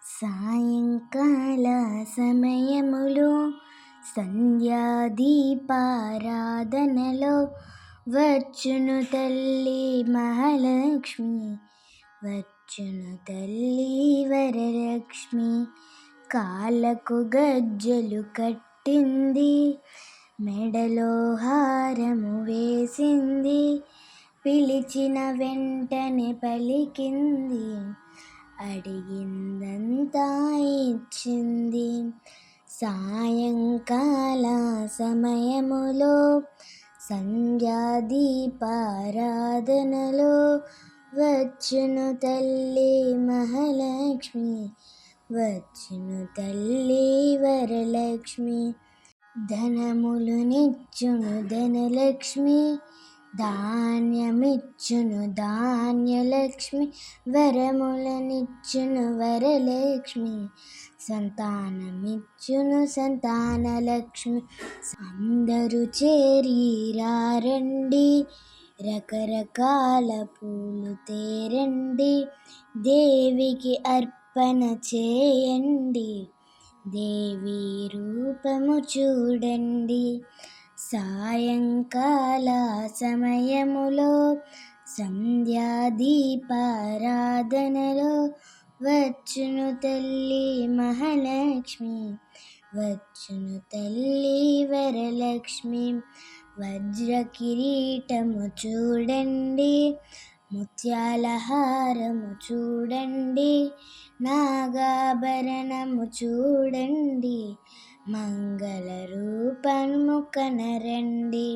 సాయంకాల సమయములో సంధ్యాదీపారాధనలో వచ్చును తల్లి మహాలక్ష్మి, వచ్చును తల్లి వరలక్ష్మి. కాళ్ళకు గజ్జెలు కట్టింది, మెడలో హారము వేసింది, పిలిచిన వెంటనే పలికింది, అడిగిందంతా ఇచ్చింది. సాయంకాల సమయములో సంధ్యాదీపారాధనలో వచ్చును తల్లి మహాలక్ష్మి, వచ్చును తల్లి వరలక్ష్మి. ధనములు నిచ్చును ధనలక్ష్మి, ధాన్యమిచ్చును ధాన్యలక్ష్మి, వరములనిచ్చును వరలక్ష్మి, సంతానమిచ్చును సంతానలక్ష్మి. అందరూ చేరి రండి, రకరకాల పూలు తేరండి, దేవికి అర్పణ చేయండి, దేవి రూపము చూడండి. సాయంకాల సమయములో సంధ్యాదీపారాధనలో వచ్చును తల్లి మహాలక్ష్మి, వచ్చును తల్లి వరలక్ష్మి. వజ్ర కిరీటము చూడండి, ముత్యాల హారము చూడండి, నాగాభరణము చూడండి, మంగళ రూపము కనరండి.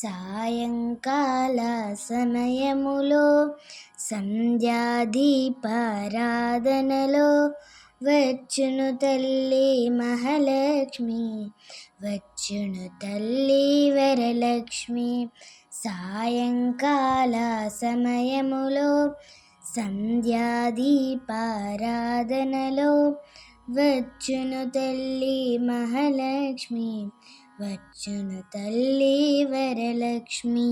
సాయంకాల సమయములో సంధ్యాదీపారాధనలో వచ్చును తల్లి మహాలక్ష్మి, వచ్చును తల్లి వరలక్ష్మి. సాయంకాల సమయములో సంధ్యాదీపారాధనలో వచ్చును తల్లి మహాలక్ష్మి, వచ్చును తల్లి వరలక్ష్మి.